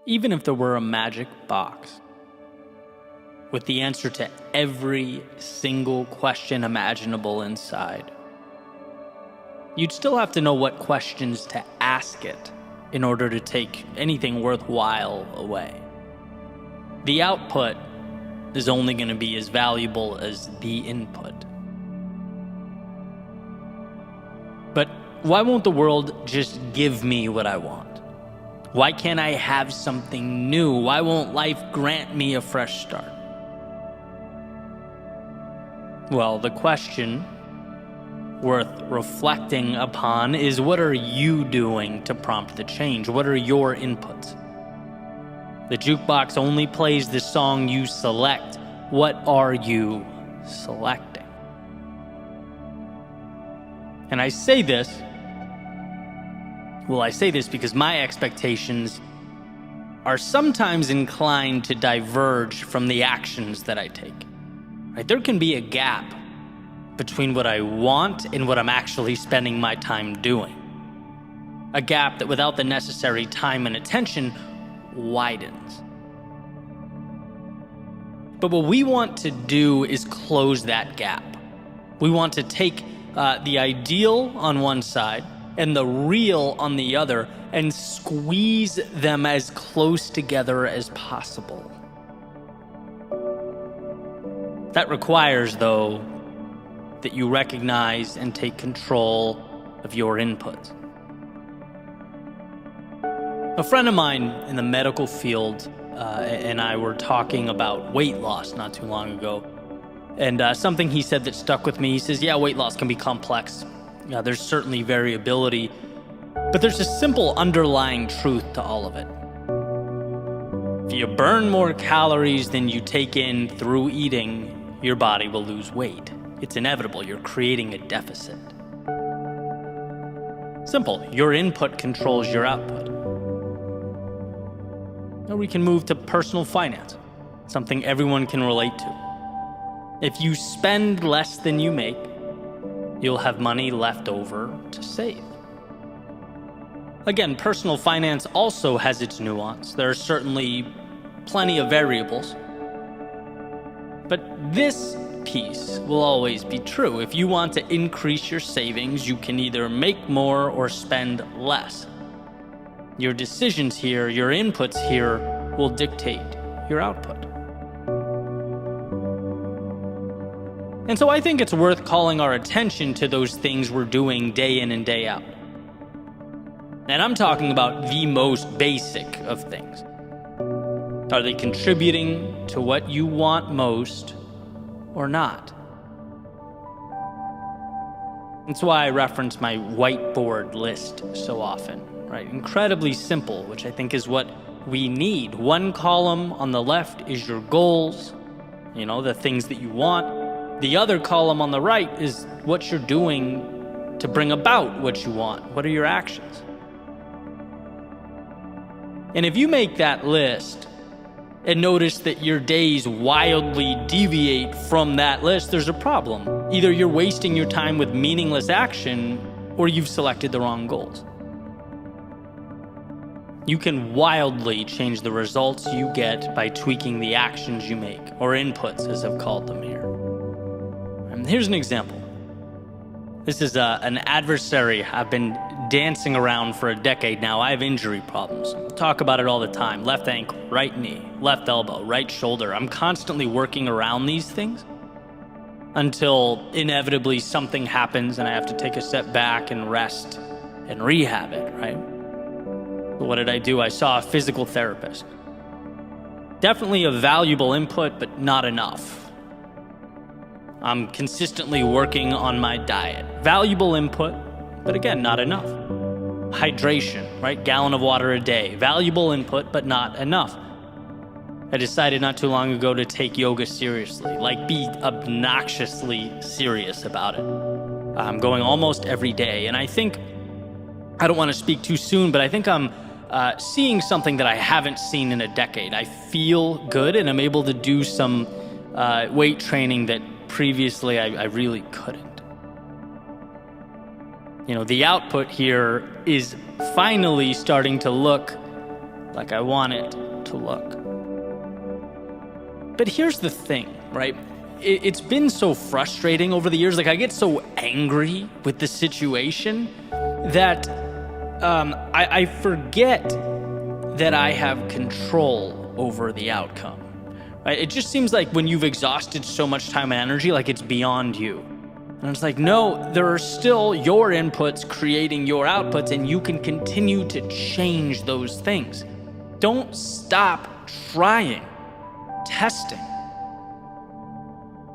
Even if there were a magic box with the answer to every single question imaginable inside, you'd still have to know what questions to ask it in order to take anything worthwhile away. The output is only going to be as valuable as the input. But why won't the world just give me what I want? Why can't I have something new? Why won't life grant me a fresh start? Well, the question worth reflecting upon is, what are you doing to prompt the change? What are your inputs? The jukebox only plays the song you select. What are you selecting? And I say this because my expectations are sometimes inclined to diverge from the actions that I take. Right? There can be a gap between what I want and what I'm actually spending my time doing. A gap that without the necessary time and attention widens. But what we want to do is close that gap. We want to take the ideal on one side and the real on the other and squeeze them as close together as possible. That requires, though, that you recognize and take control of your inputs. A friend of mine in the medical field and I were talking about weight loss not too long ago. And something he said that stuck with me, he says, yeah, weight loss can be complex. Yeah, there's certainly variability, but there's a simple underlying truth to all of it. If you burn more calories than you take in through eating, your body will lose weight. It's inevitable. You're creating a deficit. Simple. Your input controls your output. Now we can move to personal finance, something everyone can relate to. If you spend less than you make, you'll have money left over to save. Again, personal finance also has its nuance. There are certainly plenty of variables. But this piece will always be true. If you want to increase your savings, you can either make more or spend less. Your decisions here, your inputs here, will dictate your output. And so I think it's worth calling our attention to those things we're doing day in and day out. And I'm talking about the most basic of things. Are they contributing to what you want most or not? That's why I reference my whiteboard list so often, right? Incredibly simple, which I think is what we need. One column on the left is your goals, the things that you want. The other column on the right is what you're doing to bring about what you want. What are your actions? And if you make that list and notice that your days wildly deviate from that list, there's a problem. Either you're wasting your time with meaningless action or you've selected the wrong goals. You can wildly change the results you get by tweaking the actions you make, or inputs as I've called them here. And here's an example. This is an adversary I've been dancing around for a decade now. I have injury problems. I talk about it all the time. Left ankle, right knee, left elbow, right shoulder. I'm constantly working around these things until inevitably something happens and I have to take a step back and rest and rehab it, right? But what did I do? I saw a physical therapist. Definitely a valuable input, but not enough. I'm consistently working on my diet. Valuable input, but again, not enough. Hydration, right? Gallon of water a day. Valuable input, but not enough. I decided not too long ago to take yoga seriously, be obnoxiously serious about it. I'm going almost every day, and I think, I don't want to speak too soon, but I think I'm seeing something that I haven't seen in a decade. I feel good, and I'm able to do some weight training that previously I really couldn't. The output here is finally starting to look like I want it to look. But here's the thing, right? It's been so frustrating over the years. Like, I get so angry with the situation that I forget that I have control over the outcome. Right? It just seems like when you've exhausted so much time and energy, like it's beyond you. And it's like, no, there are still your inputs creating your outputs, and you can continue to change those things. Don't stop trying, testing.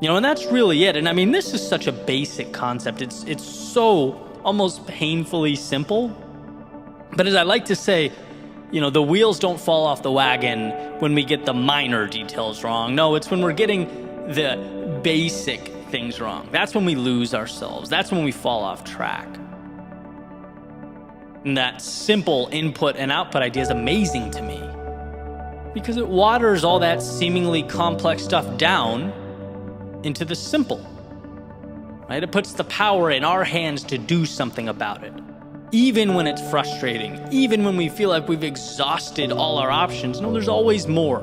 And that's really it. And I mean, this is such a basic concept. It's so almost painfully simple. But as I like to say, the wheels don't fall off the wagon when we get the minor details wrong. No, it's when we're getting the basic things wrong. That's when we lose ourselves. That's when we fall off track. And that simple input and output idea is amazing to me because it waters all that seemingly complex stuff down into the simple. Right? It puts the power in our hands to do something about it. Even when it's frustrating, even when we feel like we've exhausted all our options, no, there's always more.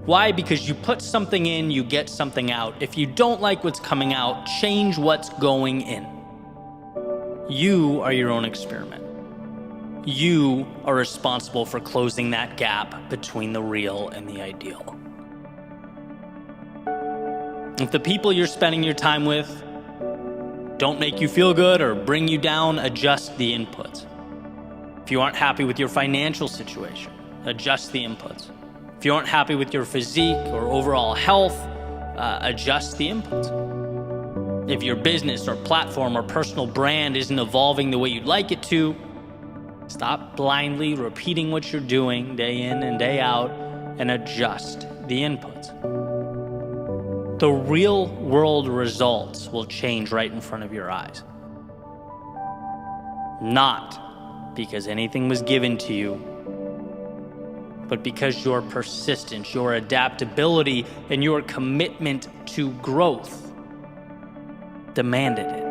Why? Because you put something in, you get something out. If you don't like what's coming out, change what's going in. You are your own experiment. You are responsible for closing that gap between the real and the ideal. If the people you're spending your time with don't make you feel good or bring you down, adjust the inputs. If you aren't happy with your financial situation, adjust the inputs. If you aren't happy with your physique or overall health, adjust the inputs. If your business or platform or personal brand isn't evolving the way you'd like it to, stop blindly repeating what you're doing day in and day out and adjust the inputs. The real world results will change right in front of your eyes. Not because anything was given to you, but because your persistence, your adaptability, and your commitment to growth demanded it.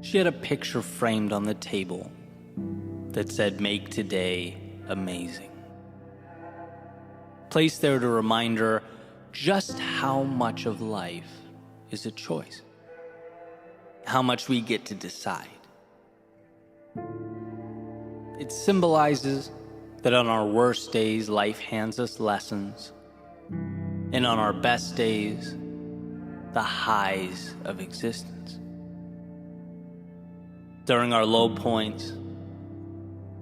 She had a picture framed on the table that said, "Make today amazing." Placed there to remind her just how much of life is a choice. How much we get to decide. It symbolizes that on our worst days, life hands us lessons. And on our best days, the highs of existence. During our low points,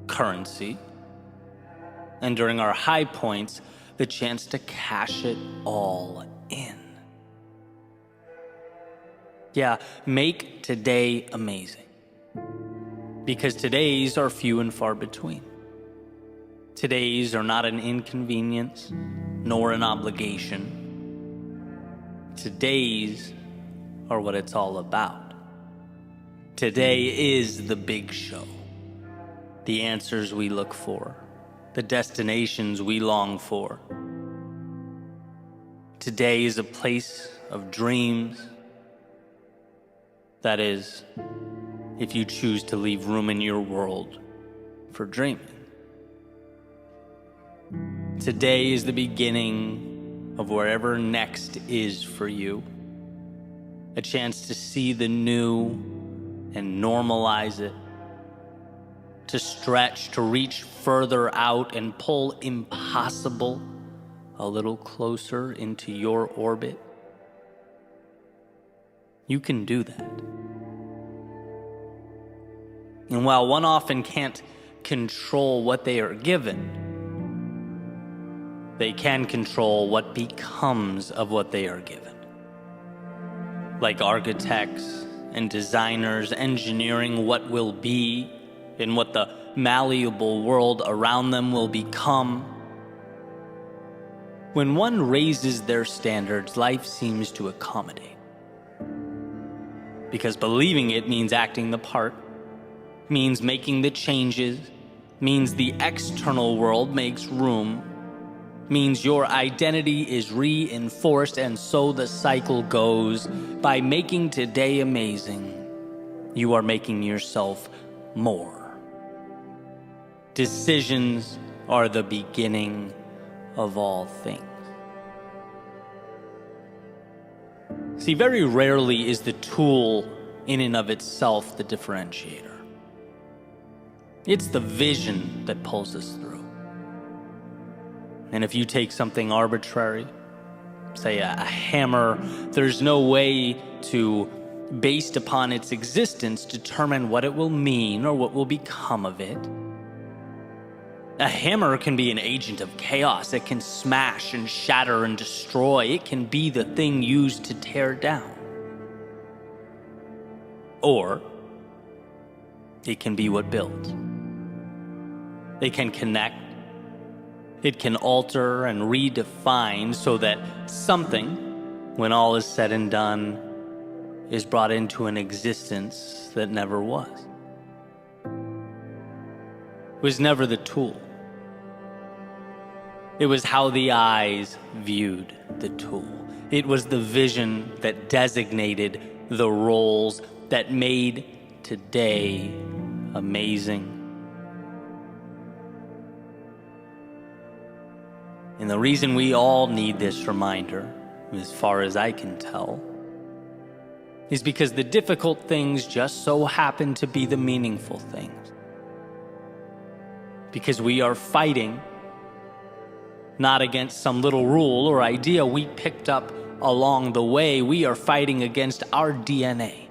currency, and during our high points, the chance to cash it all in. Yeah, make today amazing. Because today's are few and far between. Today's are not an inconvenience, nor an obligation. Today's are what it's all about. Today is the big show. The answers we look for. The destinations we long for. Today is a place of dreams. That is, if you choose to leave room in your world for dreaming. Today is the beginning of wherever next is for you. A chance to see the new and normalize it. To stretch, to reach further out and pull impossible a little closer into your orbit. You can do that. And while one often can't control what they are given, they can control what becomes of what they are given. Like architects and designers engineering what will be and what the malleable world around them will become. When one raises their standards, life seems to accommodate. Because believing it means acting the part, means making the changes, means the external world makes room, means your identity is reinforced, and so the cycle goes. By making today amazing, you are making yourself more. Decisions are the beginning of all things. See, very rarely is the tool in and of itself the differentiator. It's the vision that pulls us through. And if you take something arbitrary, say a hammer, there's no way to, based upon its existence, determine what it will mean or what will become of it. A hammer can be an agent of chaos. It can smash and shatter and destroy. It can be the thing used to tear down. Or it can be what builds. It can connect. It can alter and redefine so that something, when all is said and done, is brought into an existence that never was. It was never the tool. It was how the eyes viewed the tool. It was the vision that designated the roles that made today amazing. And the reason we all need this reminder, as far as I can tell, is because the difficult things just so happen to be the meaningful things. Because we are fighting not against some little rule or idea we picked up along the way. We are fighting against our DNA,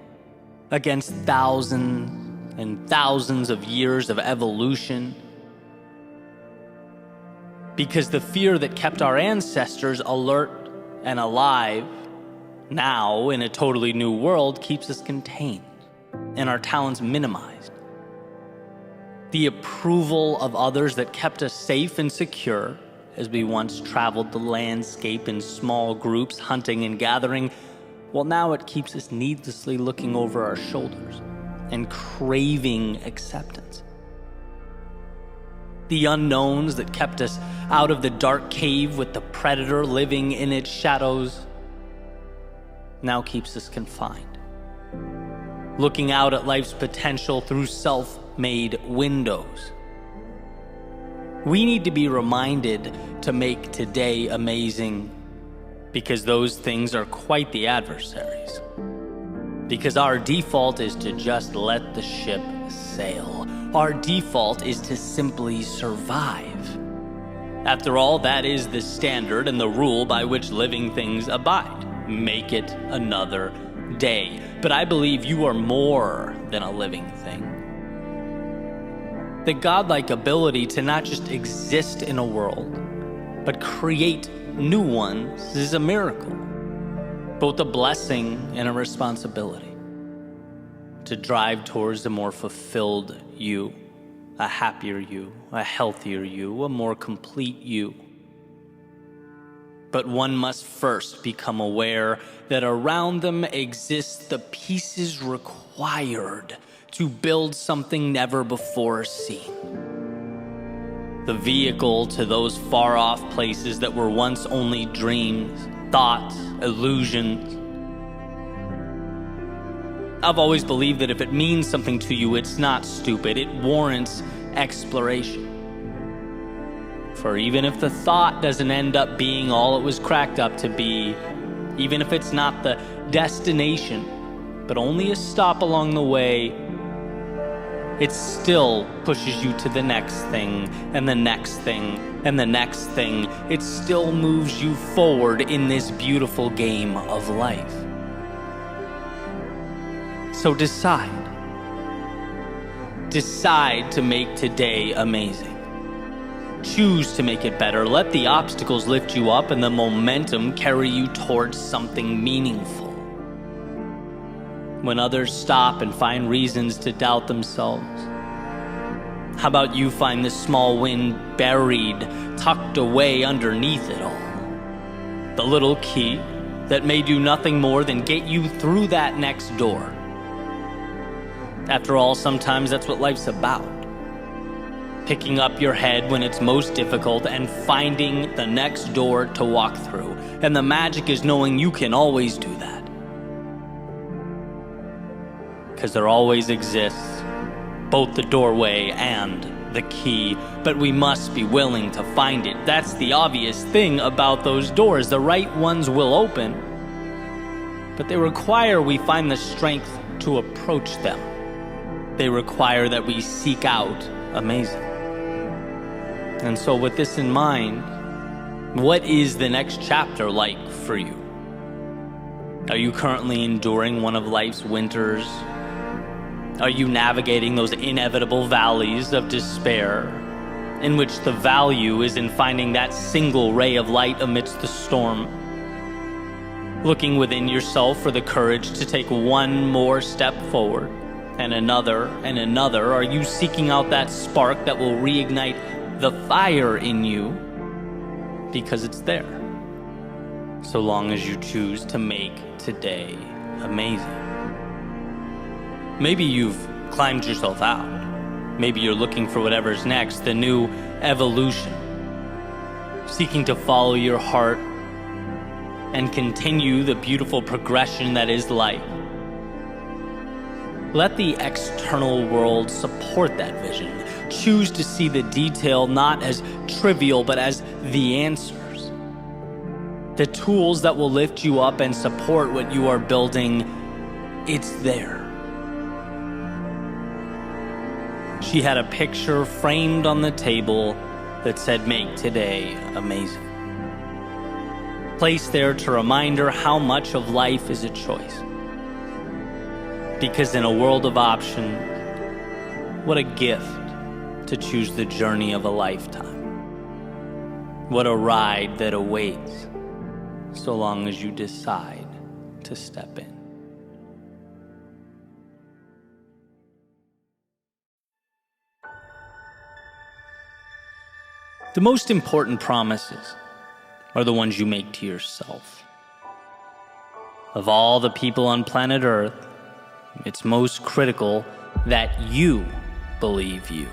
against thousands and thousands of years of evolution. Because the fear that kept our ancestors alert and alive now in a totally new world keeps us contained and our talents minimized. The approval of others that kept us safe and secure as we once traveled the landscape in small groups, hunting and gathering, well, now it keeps us needlessly looking over our shoulders and craving acceptance. The unknowns that kept us out of the dark cave with the predator living in its shadows now keeps us confined, looking out at life's potential through self-made windows. We need to be reminded to make today amazing, because those things are quite the adversaries. Because our default is to just let the ship sail. Our default is to simply survive. After all, that is the standard and the rule by which living things abide. Make it another day. But I believe you are more than a living thing. The godlike ability to not just exist in a world, but create new ones is a miracle, both a blessing and a responsibility. To drive towards a more fulfilled you, a happier you, a healthier you, a more complete you. But one must first become aware that around them exist the pieces required to build something never before seen. The vehicle to those far-off places that were once only dreams, thoughts, illusions. I've always believed that if it means something to you, it's not stupid. It warrants exploration. For even if the thought doesn't end up being all it was cracked up to be, even if it's not the destination, but only a stop along the way, it still pushes you to the next thing, and the next thing, and the next thing. It still moves you forward in this beautiful game of life. So decide. Decide to make today amazing. Choose to make it better. Let the obstacles lift you up and the momentum carry you towards something meaningful. When others stop and find reasons to doubt themselves, how about you find this small win buried, tucked away underneath it all? the little key that may do nothing more than get you through that next door. After all, sometimes that's what life's about. Picking up your head when it's most difficult and finding the next door to walk through. And the magic is knowing you can always do that. Because there always exists both the doorway and the key, but we must be willing to find it. That's the obvious thing about those doors. The right ones will open, but they require we find the strength to approach them. They require that we seek out amazing. And so with this in mind, what is the next chapter like for you? Are you currently enduring one of life's winters? Are you navigating those inevitable valleys of despair, in which the value is in finding that single ray of light amidst the storm? Looking within yourself for the courage to take one more step forward, and another, are you seeking out that spark that will reignite the fire in you? Because it's there, so long as you choose to make today amazing. Maybe you've climbed yourself out. Maybe you're looking for whatever's next, the new evolution, seeking to follow your heart and continue the beautiful progression that is life. Let the external world support that vision. Choose to see the detail not as trivial, but as the answers. The tools that will lift you up and support what you are building, it's there. She had a picture framed on the table that said, "Make today amazing." Placed there to remind her how much of life is a choice. Because in a world of options, what a gift to choose the journey of a lifetime. What a ride that awaits, so long as you decide to step in. The most important promises are the ones you make to yourself. Of all the people on planet Earth, it's most critical that you believe you.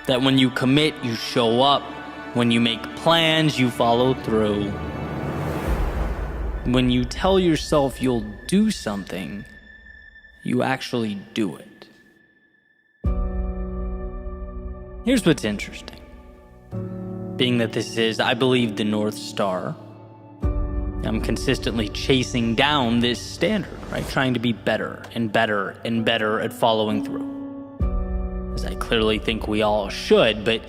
That when you commit, you show up. When you make plans, you follow through. When you tell yourself you'll do something, you actually do it. Here's what's interesting. Being that this is, I believe, the North Star, I'm consistently chasing down this standard, right? Trying to be better and better and better at following through. As I clearly think we all should, but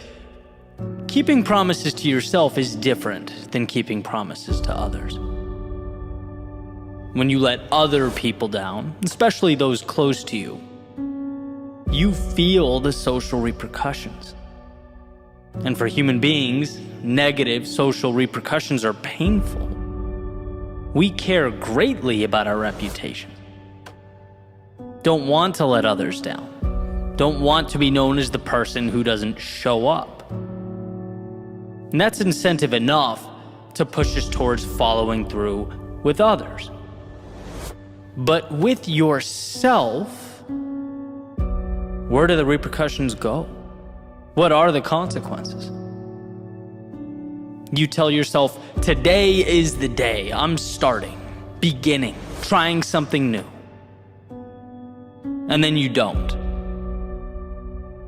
keeping promises to yourself is different than keeping promises to others. When you let other people down, especially those close to you, you feel the social repercussions. And for human beings, negative social repercussions are painful. We care greatly about our reputation. Don't want to let others down. Don't want to be known as the person who doesn't show up. And that's incentive enough to push us towards following through with others. But with yourself, where do the repercussions go? What are the consequences? You tell yourself, today is the day. I'm starting, beginning, trying something new. And then you don't.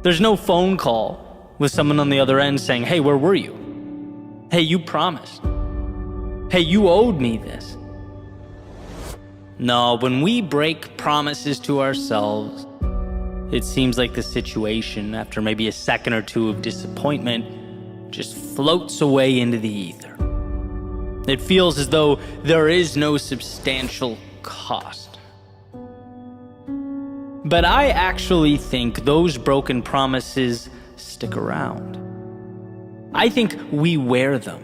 There's no phone call with someone on the other end saying, "Hey, where were you? Hey, you promised. Hey, you owed me this." No, when we break promises to ourselves, it seems like the situation, after maybe a second or two of disappointment, just floats away into the ether. It feels as though there is no substantial cost. But I actually think those broken promises stick around. I think we wear them.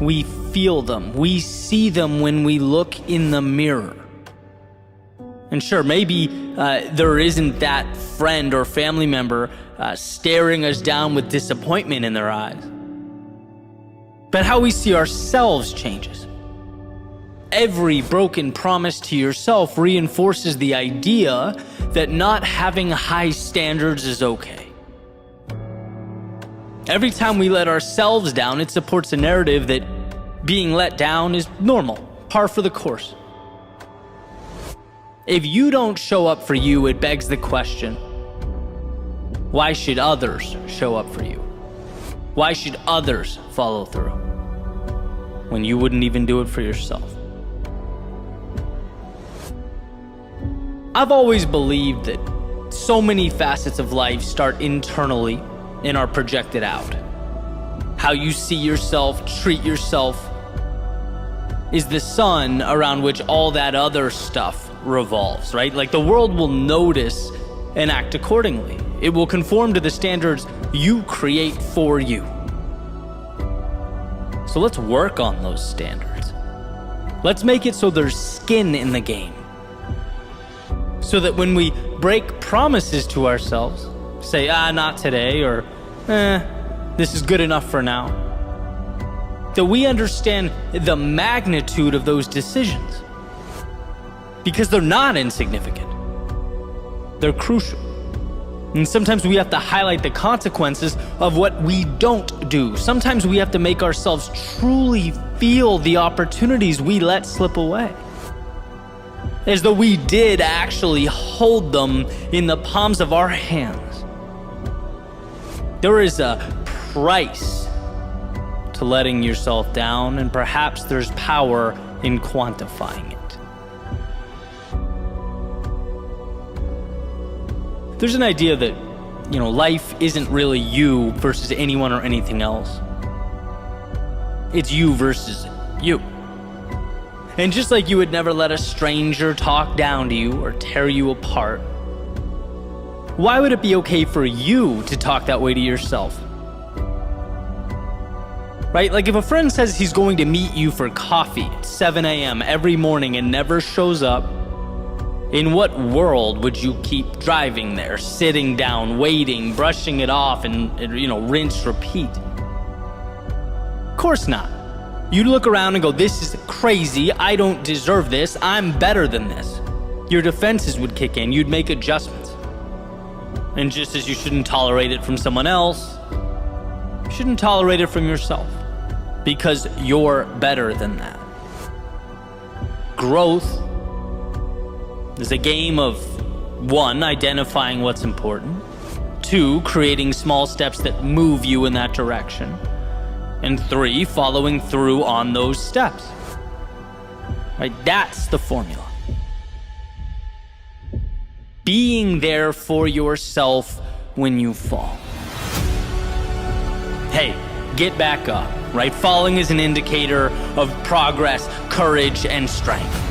We feel them. We see them when we look in the mirror. And sure, maybe there isn't that friend or family member staring us down with disappointment in their eyes. but how we see ourselves changes. Every broken promise to yourself reinforces the idea that not having high standards is okay. Every time we let ourselves down, it supports a narrative that being let down is normal, par for the course. If you don't show up for you, it begs the question, why should others show up for you? Why should others follow through when you wouldn't even do it for yourself? I've always believed that so many facets of life start internally and are projected out. How you see yourself, treat yourself, is the sun around which all that other stuff revolves, right? Like the world will notice and act accordingly. It will conform to the standards you create for you. So let's work on those standards. Let's make it so there's skin in the game. So that when we break promises to ourselves, say, not today, or this is good enough for now, that we understand the magnitude of those decisions. Because they're not insignificant. They're crucial. And sometimes we have to highlight the consequences of what we don't do. Sometimes we have to make ourselves truly feel the opportunities we let slip away, as though we did actually hold them in the palms of our hands. There is a price to letting yourself down, and perhaps there's power in quantifying it. There's an idea that, life isn't really you versus anyone or anything else. It's you versus you. And just like you would never let a stranger talk down to you or tear you apart, why would it be okay for you to talk that way to yourself? Right? Like if a friend says he's going to meet you for coffee at 7 a.m. every morning and never shows up, in what world would you keep driving there, sitting down, waiting, brushing it off, and rinse, repeat? Of course not. You'd look around and go, this is crazy, I don't deserve this, I'm better than this. Your defenses would kick in, you'd make adjustments. And just as you shouldn't tolerate it from someone else, you shouldn't tolerate it from yourself, because you're better than that. Growth is a game of 1, identifying what's important, 2, creating small steps that move you in that direction, and 3, following through on those steps. Right? That's the formula. Being there for yourself when you fall. Hey, get back up, right? Falling is an indicator of progress, courage, and strength.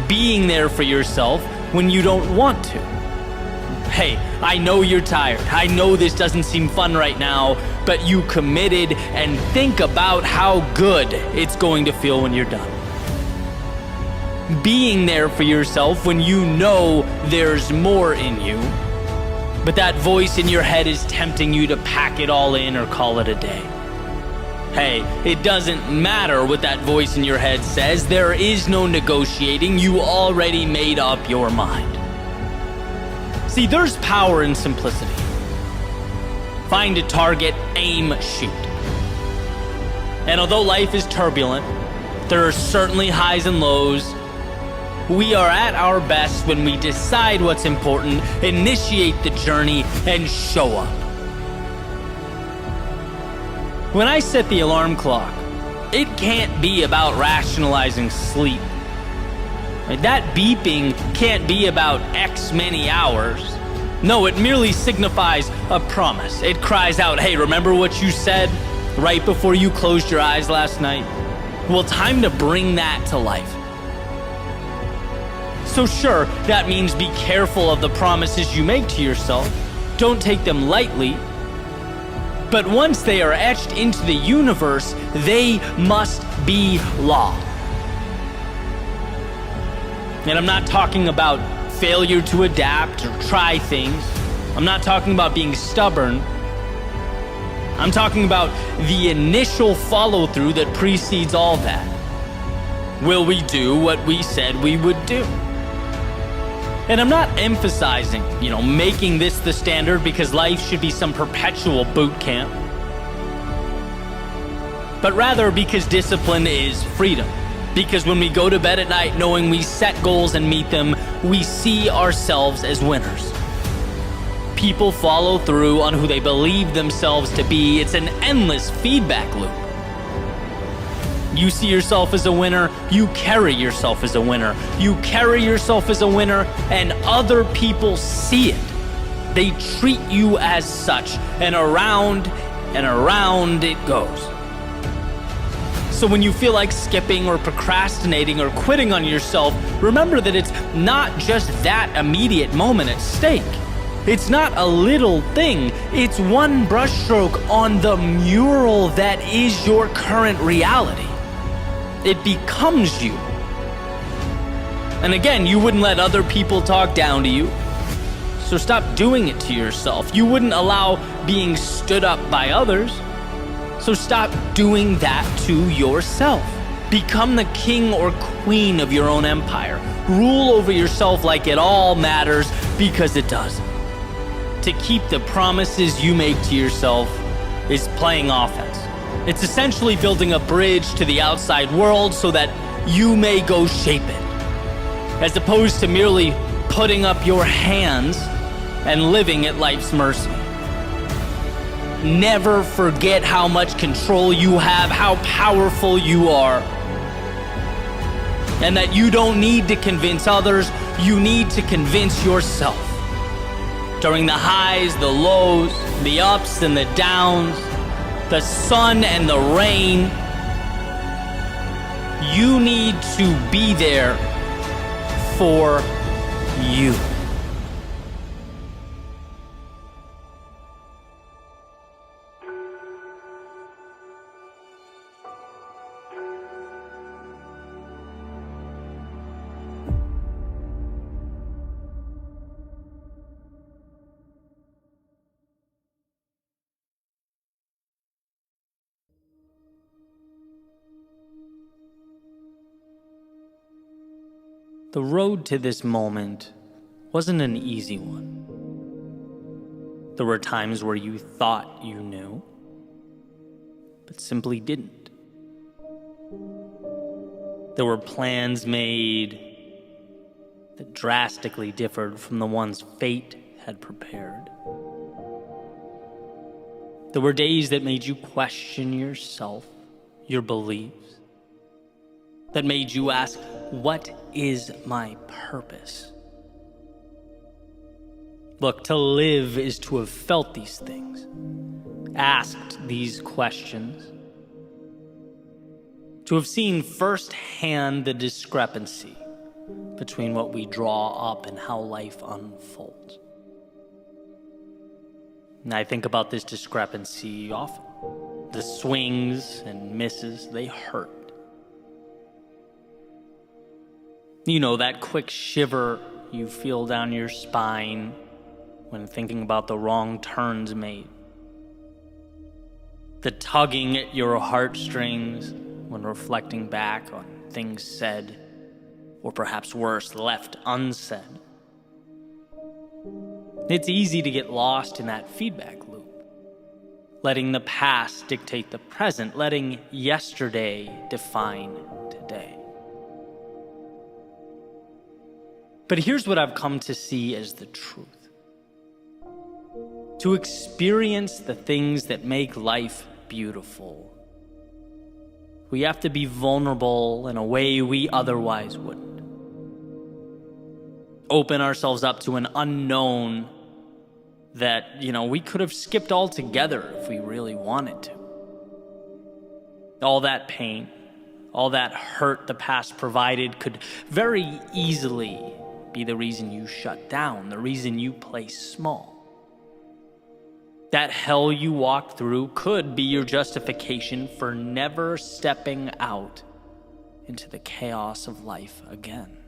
Being there for yourself when you don't want to. Hey, I know you're tired. I know this doesn't seem fun right now, but you committed, and think about how good it's going to feel when you're done. Being there for yourself when you know there's more in you, but that voice in your head is tempting you to pack it all in or call it a day. Hey, it doesn't matter what that voice in your head says. There is no negotiating. You already made up your mind. See, there's power in simplicity. Find a target, aim, shoot. And although life is turbulent, there are certainly highs and lows. We are at our best when we decide what's important, initiate the journey, and show up. When I set the alarm clock, it can't be about rationalizing sleep. That beeping can't be about X many hours. No, it merely signifies a promise. It cries out, hey, remember what you said right before you closed your eyes last night? Well, time to bring that to life. So sure, that means be careful of the promises you make to yourself. Don't take them lightly. But once they are etched into the universe, they must be law. And I'm not talking about failure to adapt or try things. I'm not talking about being stubborn. I'm talking about the initial follow-through that precedes all that. Will we do what we said we would do? And I'm not emphasizing, making this the standard because life should be some perpetual boot camp. But rather because discipline is freedom. Because when we go to bed at night knowing we set goals and meet them, we see ourselves as winners. People follow through on who they believe themselves to be. It's an endless feedback loop. You see yourself as a winner, you carry yourself as a winner. You carry yourself as a winner, and other people see it. They treat you as such, and around it goes. So when you feel like skipping or procrastinating or quitting on yourself, remember that it's not just that immediate moment at stake. It's not a little thing. It's one brushstroke on the mural that is your current reality. It becomes you. And again, you wouldn't let other people talk down to you. So stop doing it to yourself. You wouldn't allow being stood up by others. So stop doing that to yourself. Become the king or queen of your own empire. Rule over yourself like it all matters, because it does. To keep the promises you make to yourself is playing offense. It's essentially building a bridge to the outside world so that you may go shape it, as opposed to merely putting up your hands and living at life's mercy. Never forget how much control you have, how powerful you are, and that you don't need to convince others, you need to convince yourself. During the highs, the lows, the ups and the downs, the sun and the rain, you need to be there for you. The road to this moment wasn't an easy one. There were times where you thought you knew, but simply didn't. There were plans made that drastically differed from the ones fate had prepared. There were days that made you question yourself, your beliefs, that made you ask, what is my purpose? Look, to live is to have felt these things, asked these questions, to have seen firsthand the discrepancy between what we draw up and how life unfolds. And I think about this discrepancy often. The swings and misses, they hurt. You know, that quick shiver you feel down your spine when thinking about the wrong turns made. The tugging at your heartstrings when reflecting back on things said, or perhaps worse, left unsaid. It's easy to get lost in that feedback loop, letting the past dictate the present, letting yesterday define today. But here's what I've come to see as the truth. To experience the things that make life beautiful, we have to be vulnerable in a way we otherwise wouldn't. Open ourselves up to an unknown that, we could have skipped altogether if we really wanted to. All that pain, all that hurt the past provided could very easily be the reason you shut down, the reason you play small. That hell you walked through could be your justification for never stepping out into the chaos of life again.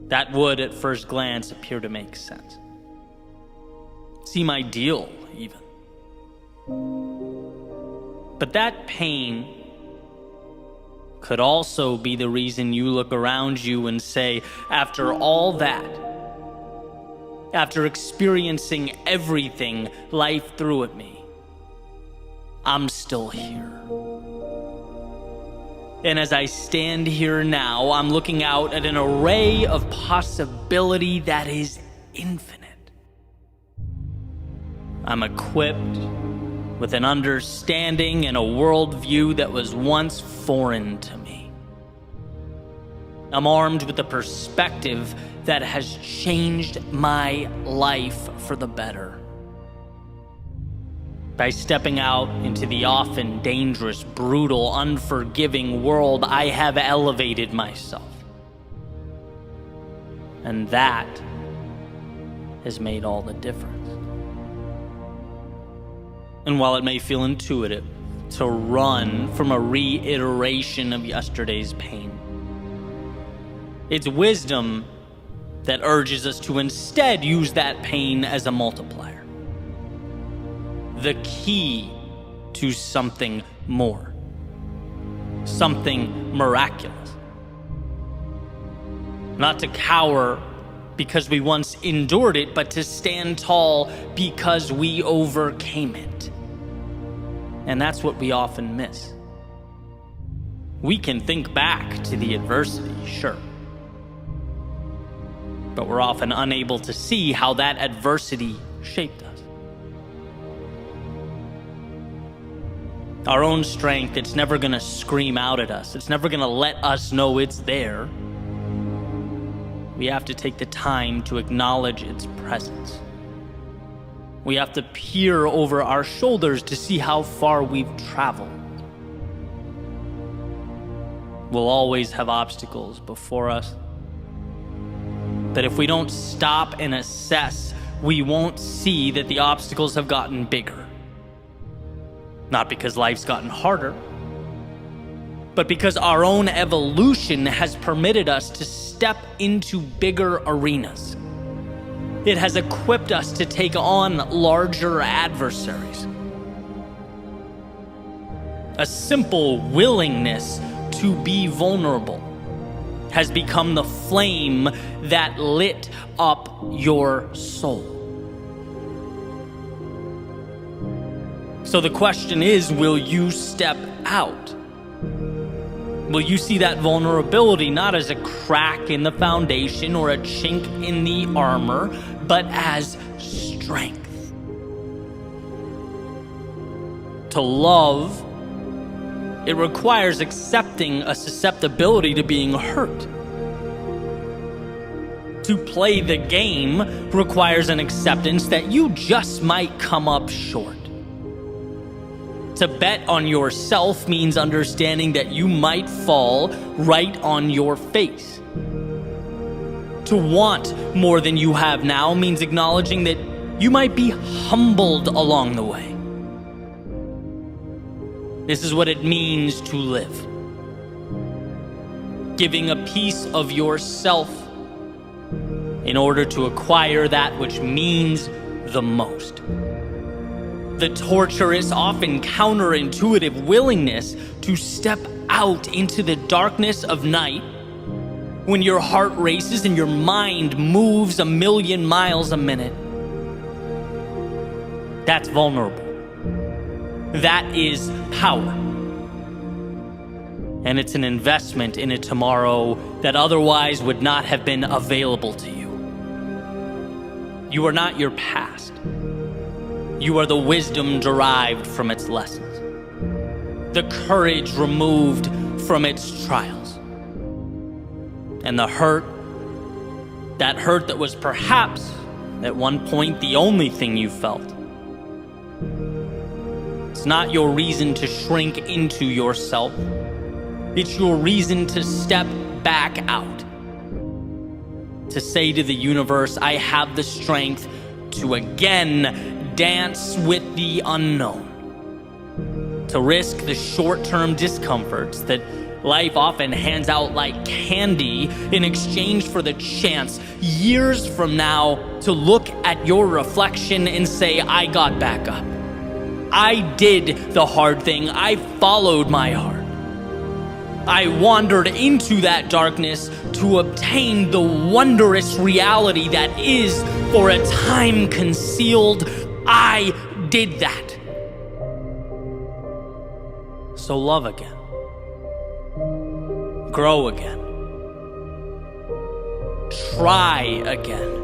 That would, at first glance, appear to make sense. seem ideal, even. But that pain could also be the reason you look around you and say, after all that, after experiencing everything life threw at me, I'm still here. And as I stand here now, I'm looking out at an array of possibility that is infinite. I'm equipped with an understanding and a worldview that was once foreign to me. I'm armed with a perspective that has changed my life for the better. By stepping out into the often dangerous, brutal, unforgiving world, I have elevated myself. And that has made all the difference. And while it may feel intuitive to run from a reiteration of yesterday's pain, it's wisdom that urges us to instead use that pain as a multiplier. The key to something more, something miraculous. Not to cower because we once endured it, but to stand tall because we overcame it. And that's what we often miss. We can think back to the adversity, sure, but we're often unable to see how that adversity shaped us. Our own strength, it's never gonna scream out at us. It's never gonna let us know it's there. We have to take the time to acknowledge its presence. We have to peer over our shoulders to see how far we've traveled. We'll always have obstacles before us. But if we don't stop and assess, we won't see that the obstacles have gotten bigger. Not because life's gotten harder, but because our own evolution has permitted us to step into bigger arenas. It has equipped us to take on larger adversaries. A simple willingness to be vulnerable has become the flame that lit up your soul. So the question is, will you step out? Will you see that vulnerability not as a crack in the foundation or a chink in the armor, but as strength? To love, it requires accepting a susceptibility to being hurt. To play the game requires an acceptance that you just might come up short. To bet on yourself means understanding that you might fall right on your face. To want more than you have now means acknowledging that you might be humbled along the way. This is what it means to live. Giving a piece of yourself in order to acquire that which means the most. The torturous, often counterintuitive willingness to step out into the darkness of night when your heart races and your mind moves 1,000,000 miles a minute. That's vulnerable. That is power. And it's an investment in a tomorrow that otherwise would not have been available to you. You are not your past. You are the wisdom derived from its lessons, the courage removed from its trials, and the hurt that was perhaps at one point the only thing you felt. It's not your reason to shrink into yourself. It's your reason to step back out, to say to the universe, I have the strength to again dance with the unknown, to risk the short-term discomforts that Life often hands out like candy in exchange for the chance, years from now, to look at your reflection and say, I got back up. I did the hard thing. I followed my heart. I wandered into that darkness to obtain the wondrous reality that is, for a time, concealed. I did that. So love again. Grow again. Try again.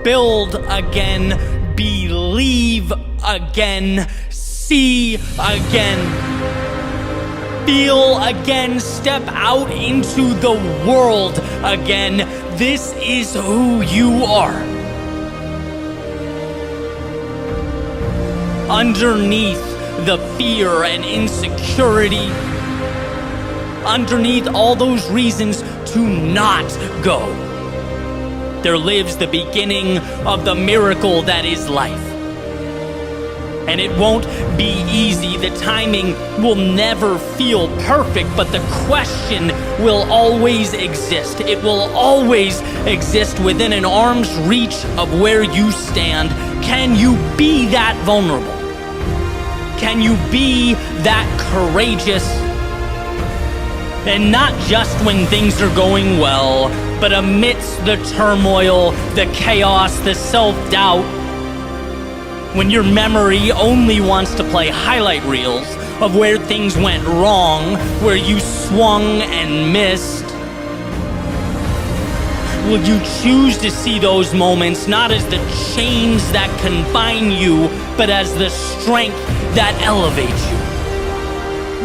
Build again. Believe again. See again. Feel again. Step out into the world again. This is who you are. Underneath the fear and insecurity, underneath all those reasons to not go, there lives the beginning of the miracle that is life. And it won't be easy. The timing will never feel perfect, but the question will always exist. It will always exist within an arm's reach of where you stand. Can you be that vulnerable? Can you be that courageous? And not just when things are going well, but amidst the turmoil, the chaos, the self-doubt, when your memory only wants to play highlight reels of where things went wrong, where you swung and missed. Will you choose to see those moments not as the chains that confine you, but as the strength that elevates you?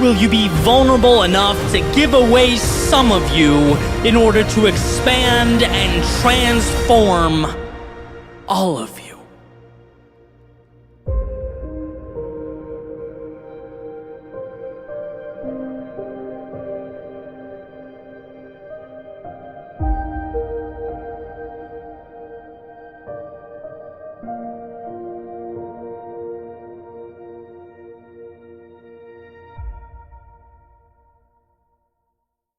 Will you be vulnerable enough to give away some of you in order to expand and transform all of you?